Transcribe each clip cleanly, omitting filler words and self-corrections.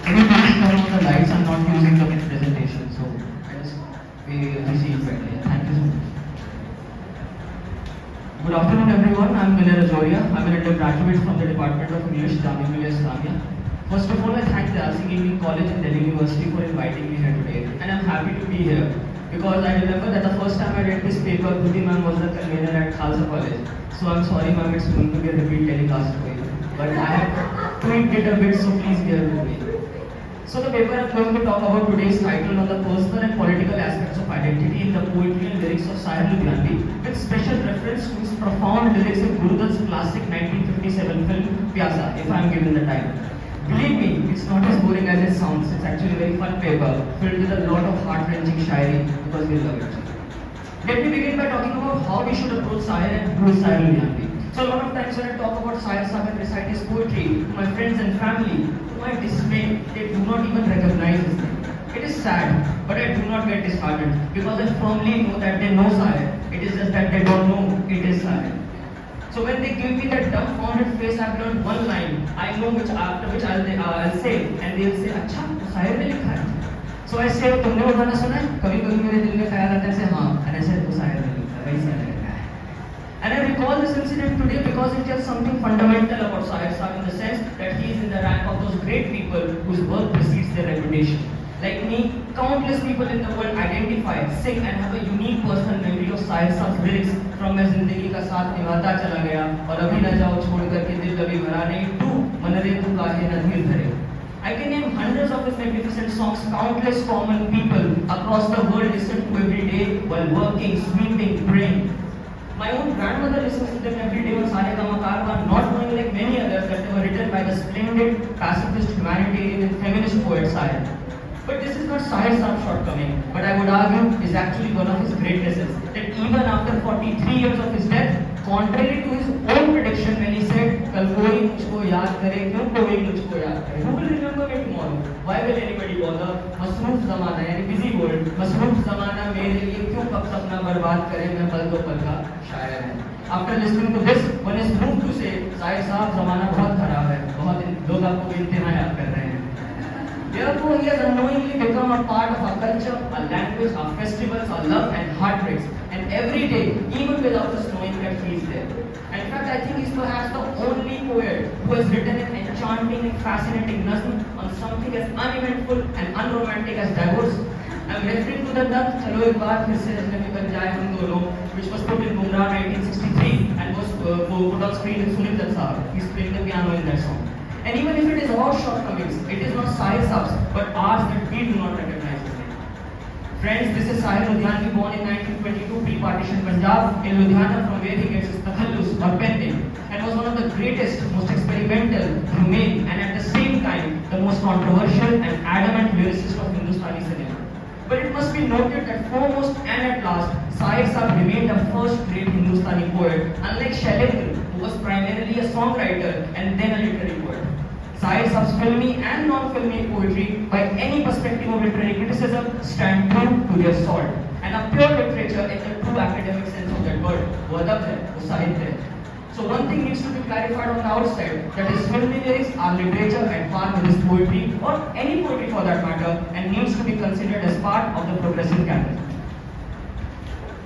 Can you please turn on the lights? I'm not using the presentation, so I just I see it better. Thank you so much. Good afternoon, everyone. I'm Vinay Rajoria. I'm an undergraduate from the Department of English, Jamia Islamia. First of all, I thank Dyal Singh Evening College and Delhi University for inviting me here today, and I'm happy to be here because I remember that the first time I read this paper, Kudi ma'am was the convener at Khalsa College. So I'm sorry, ma'am, it's going to be a repeat telecast for you, but I have tweaked it a bit, so please bear with me. So the paper I'm going to talk about today's title on the personal and political aspects of identity in the poetry and lyrics of Sahir Ludhianvi, with special reference to his profound lyrics in Guru Dutt's classic 1957 film Pyaasa, if I'm given the time. Believe me, it's not as boring as it sounds. It's actually a very fun paper filled with a lot of heart-wrenching shairi because we love it. Let me begin by talking about how we should approach Sahir and who is Sahir Ludhianvi. So a lot of times when I talk about Sahir Sahab and recite his poetry to my friends and family, to my dismay, they do not even recognize his name. It is sad, but I do not get disheartened because I firmly know that they know Sahir. It is just that they don't know it is Sahir. So when they give me that dumbfounded face, I've learned one line. I know after which I'll say, and they'll say, "अच्छा, तो शायर ने लिखा है." So I say, "तुमने वो गाना सुना है? कभी कभी मेरे दिल में ख्याल आता है से हाँ." And I said, "वो शायर ने लिखा है, वही शायर ने लिखा है." And I recall this incident today because it tells something fundamental about Sahir Sahab in the sense that he is in the rank of those great people whose work precedes their reputation. Like me, countless people in the world identify, sing and have a unique personal memory of Sahir Sahab's lyrics from मैं जिंदगी का साथ निभाता चला गया और अभी न जाओ छोड़ करके दिल कभी भरा नहीं तू मन रे तू काहे न धीर धरे. I can name hundreds of his magnificent songs countless common people across the world listen to every day while working, sweeping, praying. My own grandmother listens to them every day on Sare Gama Karwa, not knowing like many others that they were written by the splendid pacifist, humanitarian and feminist poet Sahir. But this is not Sahir Sahab's shortcoming, but I would argue is actually one of his greatnesses. That even after 43 years of his death, contrary to his own prediction when he said, "कल कोई मुझको याद करे, क्यों कोई मुझको याद करे? Who will remember me tomorrow? Why will anybody bother? मसरूफ ज़माना यानी busy world, मसरूफ ज़माना मेरे लिए क्यों कब सपना बर्बाद करे? मैं पल दो पल का शायर हूँ." After listening to this, one is moved to say, Sahir Sahab ज़माना बहुत खराब है, बहुत लोग आपको बेइंतहा याद कर रहे हैं. Therefore, he has unknowingly become a part of our culture, our language, our festivals, our love and heartbreaks. And every day, even without us knowing that he is there. And in fact, I think he's perhaps the only poet who has written an enchanting and fascinating nazm on something as uneventful and unromantic as divorce. I'm referring to the Dutt, "चलो एक बार फिर से रचने में बन जाए हम दोनों," which was put in Mumra 1963 and was put on screen in Sunil Dutt Sahab. He's playing the piano in that song. And even if it is our shortcomings, it is not Sahir Sahab's, but ours that we do not recognize his name. Friends, this is Sahir Ludhianvi, born in 1922, pre-partition Punjab, in Ludhiana, from where he gets his takhallus or pen name, and was one of the greatest, most experimental, humane, and at the same time, the most controversial and adamant lyricist of Hindustani cinema. But it must be noted that foremost and at last, Sahir Sahab remained a first great Hindustani poet, unlike Shailendra, who was primarily a songwriter and then a literary poet. Sahir Sahab's filmy and non-filmy poetry, by any perspective of literary criticism, stand true to their salt, and are pure literature in the true academic sense of that word. वो अदब है, वो साहित्य है. So one thing needs to be clarified on the outset, that his filmy lyrics are literature at par with his poetry, or any poetry for that matter, and needs to be considered as part of the progressive canon.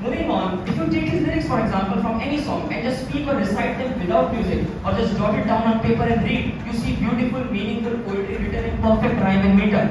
Moving on, if you take his lyrics for example from any song and just speak or recite them without music, or just jot it down on paper and read, you see beautiful, meaningful poetry written in perfect rhyme and meter.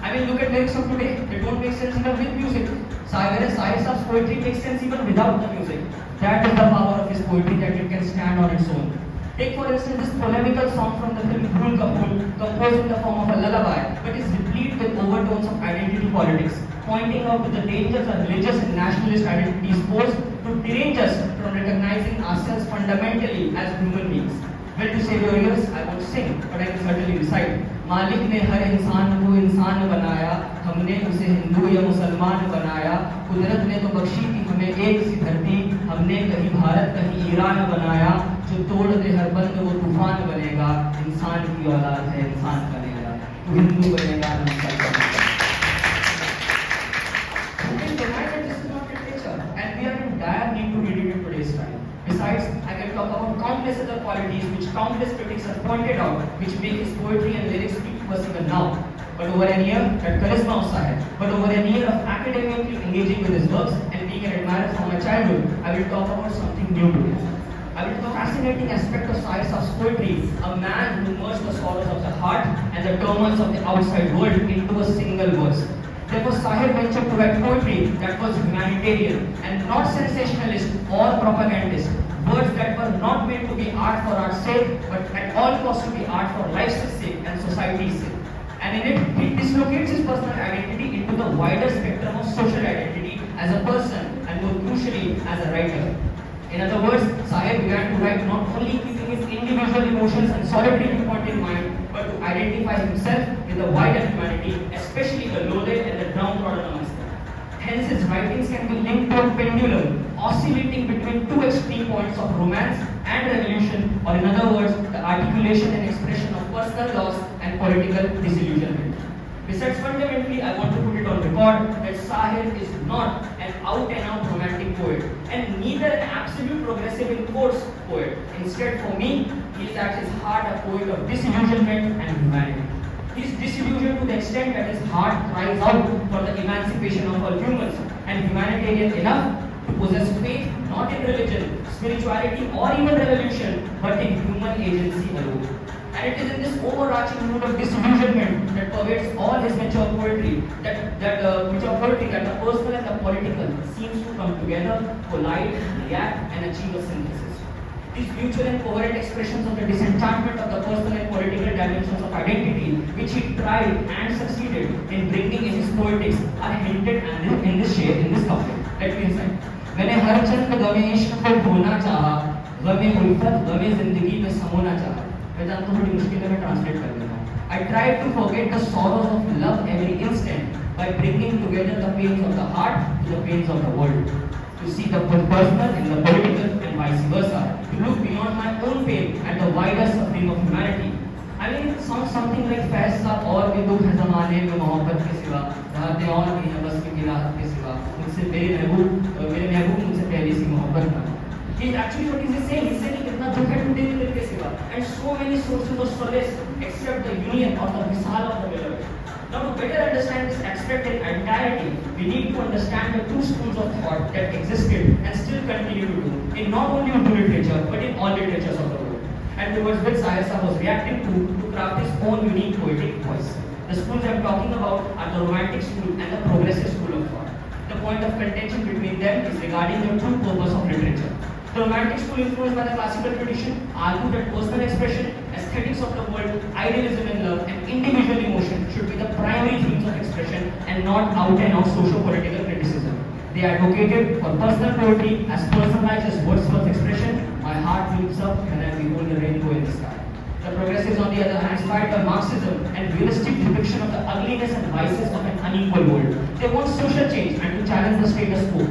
I mean, look at lyrics of today, they don't make sense even with music. Whereas Sahir Sahab's poetry makes sense even without the music. That is the power of his poetry, that it can stand on its own. Take for instance this polemical song from the film Bhool Ka Bhool, composed in the form of a lullaby, but is replete with overtones of identity politics, pointing out to the dangers of religious and nationalist identities pose to derange us from recognizing ourselves fundamentally as human beings. Well, to save your ears, I won't sing, but I can certainly recite. मालिक ने हर इंसान को इंसान बनाया, हमने उसे हिंदू या मुसलमान बनाया, कुदरत ने तो बख्शी थी हमें एक सी धरती, हमने कहीं भारत कहीं ईरान बनाया, जो तोड़ दे हर बंद वो तूफान बनेगा, इंसान की औलाद है इंसान बनेगा, तू हिंदू बनेगा मुसलमान बनेगा. Who can deny that this is not literature? And we are in dire need to read it in today's time. Besides, I talk about countless other qualities which countless critics have pointed out, which make his poetry and lyrics speak was even now. But over a year, that charisma of Sahir, but over a year of academically engaging with his works and being an admirer from my childhood, I will talk about something new today. I will talk a fascinating aspect of Sahir Sahab's poetry, a man who merged the sorrows of the heart and the turmoils of the outside world into a single verse. Therefore, Sahir ventured to write poetry that was humanitarian and not sensationalist or propagandist. Words that were not meant to be art for art's sake, but at all costs to be art for life's sake and society's sake. And in it, he dislocates his personal identity into the wider spectrum of social identity as a person and more crucially as a writer. In other words, Sahir began to write not only keeping his individual emotions and solitary viewpoint in mind, but to identify himself with the wider humanity, especially the lowly and the downtrodden amongst them. Hence, his writings can be linked to a pendulum, oscillating between two extreme points of romance and revolution, or in other words, the articulation and expression of personal loss and political disillusionment. Besides, fundamentally, I want to put it on record that Sahir is not an out-and-out romantic poet, and neither an absolute progressive in quotes poet. Instead, for me, he is at his heart a poet of disillusionment and humanity. He is disillusioned to the extent that his heart cries out for the emancipation of all humans, and humanitarian enough to possess faith not in religion, spirituality, or even revolution, but in human agency alone. And it is in this overarching mood of disillusionment that pervades all his mature poetry, that the personal and the political seems to come together, collide, react, and achieve a synthesis. These mutual and coherent expressions of the disenchantment of the personal and political dimensions of identity, which he tried and succeeded in bringing in his poetics, are hinted in this couplet. Let me recite. मैंने हर चंद गमे इश्क को भूलना चाहा, गमे उल्फत, गमे जिंदगी में समोना चाहा. मैं जानता हूँ थोड़ी मुश्किल है, मैं ट्रांसलेट कर देता हूँ. I tried to forget the sorrows of love every instant by bringing together the pains of the heart to the pains of the world. To see the personal in the political and vice versa. To look beyond my own pain and the wider suffering of humanity. I mean, it sounds something like Pyaasa और भी दुख है ज़माने में मोहब्बत के सिवा, रातें और भी हैं बस की राहत के सिवा, मुझसे मेरे महबूब मुझसे पहले सी मोहब्बत ना. He actually what is saying? He's saying कितना दुख है टूटे हुए दिल के सिवा, and so many sources of solace except the union or the visal of the beloved. Now, to better understand this aspect in entirety, we need to understand the two schools of thought that existed and still continue to do in not only Urdu literature but in all literatures of the world. And towards which Sahir Sahab was reacting to craft his own unique poetic voice. The schools I am talking about are the romantic school and the progressive school of thought. The point of contention between them is regarding the true purpose of literature. The romantic school, influenced by the classical tradition, argued that personal expression, aesthetics of the world, idealism in love, and individual emotion should be the primary themes of expression and not out-and-out socio-political criticism. They advocated for personal poetry as personalized as Wordsworth's expression, "My heart leaps up when I behold the rainbow in the sky." The progressives, on the other hand, inspired by Marxism and realistic depiction of the ugliness and vices of an unequal world. They want social change and to challenge the status quo.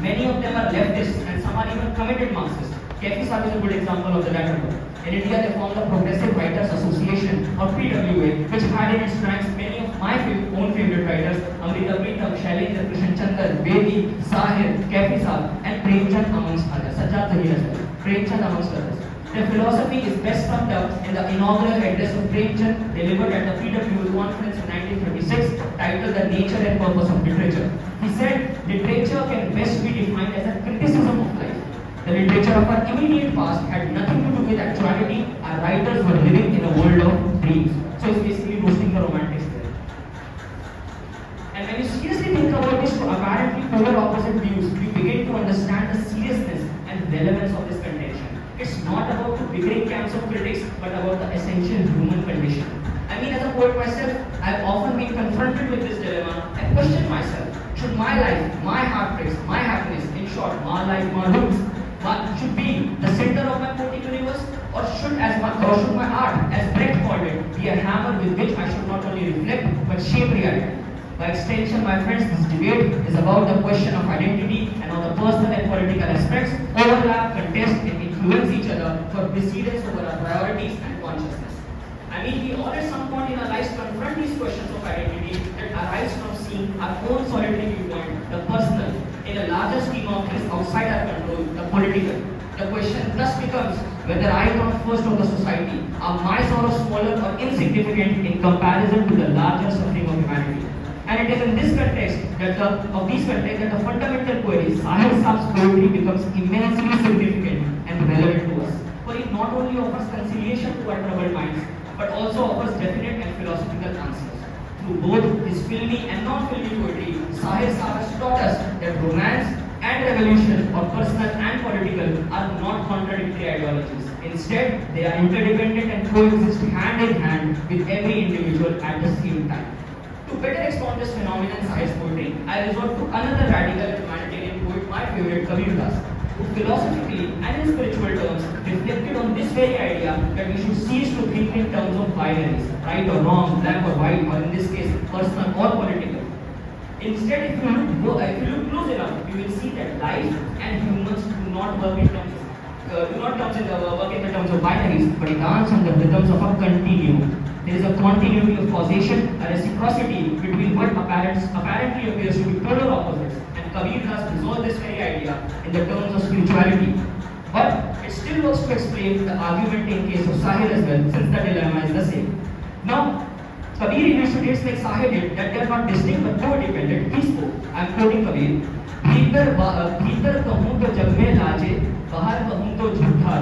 Many of them are leftists and some are even committed Marxists. Kabir is a good example of the latter group. In India, they formed the Progressive Writers Association, or PWA, which had in its ranks many of my own favorite writers, Amrita Pritam, Shailendra Krishan Chandra, Bedi, Sahir, Kabir Sahab, and Premchand amongst others, Sajjad Zahir as well. Premchand amongst others. Their philosophy is best summed up in the inaugural address of Premchand delivered at the PWA conference in 1936, titled The Nature and Purpose of Literature. He said, literature can best be defined as a criticism of life. The literature of our immediate past had nothing to do with actuality. Our writers were living in a world of dreams. So it's basically roasting the romantics there. And when you seriously think about these two apparently polar opposite views, you begin to understand the seriousness and relevance of this contention. It's not about the bickering camps of critics, but about the essential human condition. I mean, as a poet myself, I've often been confronted with this dilemma. I question myself, should my life, my heartbreaks, my happiness, in short, my life, my roots, should be the center of my poetic universe, or should my art, as Brecht called it, be a hammer with which I should not only reflect but shape reality? By extension, my friends, this debate is about the question of identity and how the personal and political aspects overlap, contest, and influence each other for precedence over our priorities and consciousness. I mean, we all at some point in our lives confront these questions of identity that arise from seeing our own solitary viewpoint, the personal, in a larger scheme of things outside our control, the political. The question thus becomes, whether I come first of the society, are my sorrow smaller or insignificant in comparison to the larger suffering of humanity? And it is in this context that the fundamental query, Sahir Sahab's poetry, becomes immensely significant and relevant to us. For it not only offers conciliation to our troubled minds, but also offers definite and philosophical answers. Through both his filmy and non-filmy poetry, Sahir Sahab has taught us that romance and revolution, or personal and political, are not contradictory ideologies. Instead, they are interdependent and coexist hand in hand with every individual at the same time. To better expound this phenomenon in Sahir's poetry, I resort to another radical and humanitarian poet, my favorite, Kabir Dutt, who philosophically and in spiritual terms reflected on this very idea that we should cease to think in terms of binaries, right or wrong, black or white, or in this case, personal or political. Instead, if you look close enough, you will see that life and humans do not work in terms of binaries, but dance on the rhythms of a continuum. There is a continuity of causation, a reciprocity between what apparently appears to be polar opposites, and Kabir has resolved this very idea in the terms of spirituality. But it still works to explain the argument in case of Sahir as well, since the dilemma is the same. Now, Kabir elucidates like Sahir did that they are not distinct but co-dependent. He spoke, I am quoting Kabir, भीतर कहूँ तो जग में लाजे, बाहर कहूँ तो झूठा.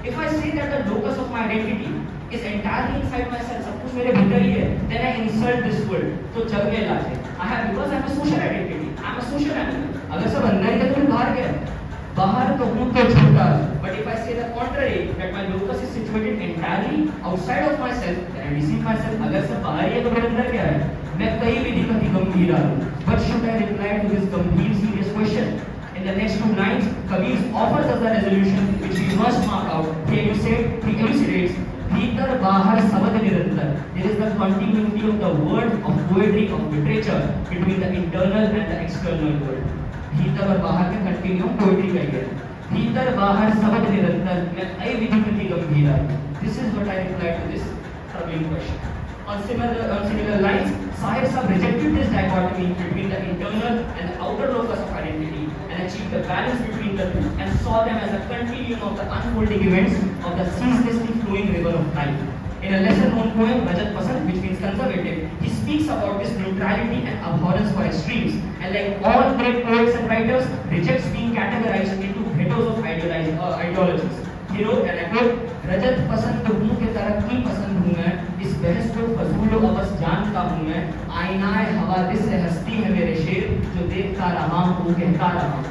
If I say that the locus of my identity is entirely inside myself, सब कुछ मेरे भीतर ही है, then I insult this world. तो जग में लाजे. Because I have a social identity. I am a social animal. अगर सब अंदर ही है तो मैं बाहर गया. बाहर कहूँ तो झूठा. But if I say the contrary, that my locus is situated entirely outside of myself, then I deceive myself. अगर सब बाहर ही है तो मेरे अंदर क्या है? मैं कहीं भी नहीं कभी गंभीर हूँ. What should I reply to this गंभीर serious question? In the next two lines, Kabir offers us a resolution which we must mark out. He elucidates, भीतर बाहर शब्द निरंतर. There is the continuity of the word of poetry of literature between the internal and the external world. भीतर और बाहर का continuum poetry का ही है. भीतर बाहर शब्द निरंतर, मैं कई विधि प्रति गंभीर हूँ. This is what I reply to this troubling question. On similar lines, Sahir Sahab rejected this dichotomy between the internal and the outer locus of identity and achieved the balance between the two and saw them as a continuum of the unfolding events of the ceaselessly flowing river of life. In a lesser known poem, Rajat Pasand, which means conservative, he speaks about this neutrality and abhorrence for extremes, and like all great poets and writers, rejects being categorized into ghettos of ideologies. He wrote, and I quote, रजत पसंद हूँ के तरक्की पसंद हूँ मैं, इस बहस को फजूल अवस जानता हूँ मैं, आईनाए हवादिस से हस्ती है मेरे शेर, जो देखता रहा हूँ कहता रहा हूँ.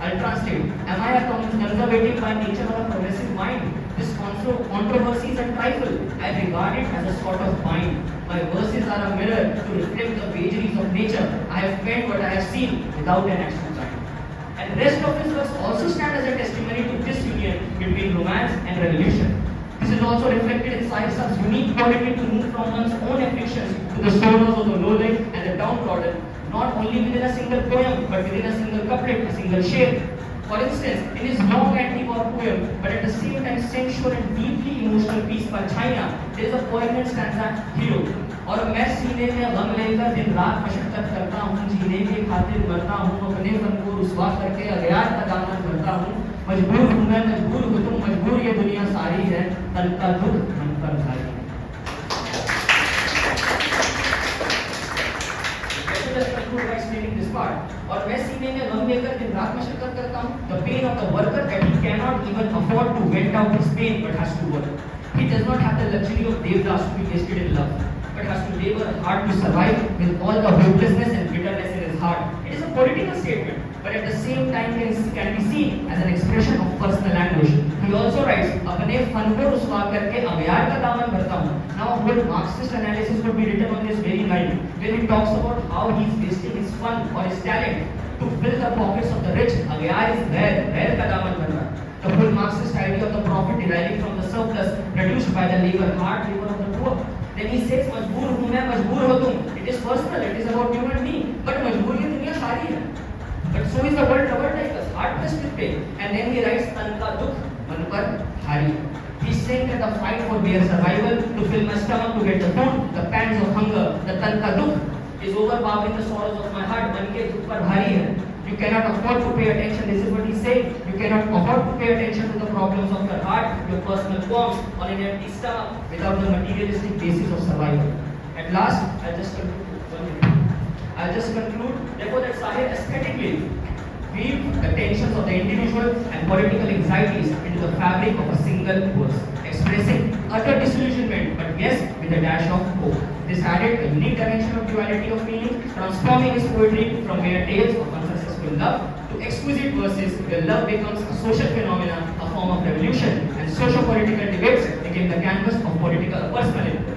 I'll translate. Am I a conservative by nature or a progressive mind? This controversy is a trifle. I regard it as a sort of mind. My verses are a mirror to reflect the vagaries of nature. I have penned what I have seen without an actual time. And the rest of his works also stand as a testimony to this union between romance and revolution. This is also reflected in Sahir Sahab's unique quality to move from one's own afflictions to the sorrows of the lowly and the downtrodden, not only within a single poem, but within a single couplet, a single share. For instance, in his long anti-war poem, but at the same time sensual and deeply emotional piece by China, there is a poignant stanza, Hero. और मैं सीने में गम लेकर दिन रात मशक्कत करता हूँ, जीने के खातिर मरता हूँ, अपने मन को रुसवा करके अज्ञात का दामन भरता हूँ. मजबूर हूँ मैं, मजबूर हो तुम, मजबूर ये दुनिया सारी है, तन का दुख मन पर भारी. By explaining this part, और मैं सीने में गम लेकर दिन रात मशक्कत करता हूँ. The pain of the worker that he cannot even afford to vent out his pain, but has to work. He does not have the luxury of Devdas to be tasted in love, but has to labor hard to survive with all the hopelessness and bitterness in his heart. It is a political statement, but at the same time can be seen as an expression of personal anguish. He also writes, अपने fun को रुसवा करके अज्ञात का दामन भरता हूँ. Now a whole Marxist analysis could be written on this very line, where he talks about how he is wasting his fun or his talent to fill the pockets of the rich. अज्ञात is where का दामन भर रहा. The whole Marxist idea of the profit deriving from the surplus produced by the hard labor of the poor. Then he says, मजबूर हूँ मैं, मजबूर हो तुम. It is personal, it is about you and me. But मजबूर ये दुनिया सारी है. But so is the world troubled like us, hard pressed with pain. And then he writes, तन का दुख मन पर भारी. He's saying that the fight for bare survival, to fill my stomach, to get the food, the pangs of hunger, the tan ka dukh is overpowering the sorrows of my heart. मन के दुख पर भारी है. You cannot afford to pay attention, this is what he's saying. You cannot afford to pay attention to the problems of your heart, your personal wants, on an empty stomach, without the materialistic basis of survival. At last, I'll just conclude, therefore, that Sahir aesthetically weave the tensions of the individual and political anxieties into the fabric of a single verse, expressing utter disillusionment, but yes, with a dash of hope. This added a unique dimension of duality of meaning, transforming his poetry from mere tales of unsuccessful love to exquisite verses where love becomes a social phenomenon, a form of revolution, and socio-political debates became the canvas of political personalism.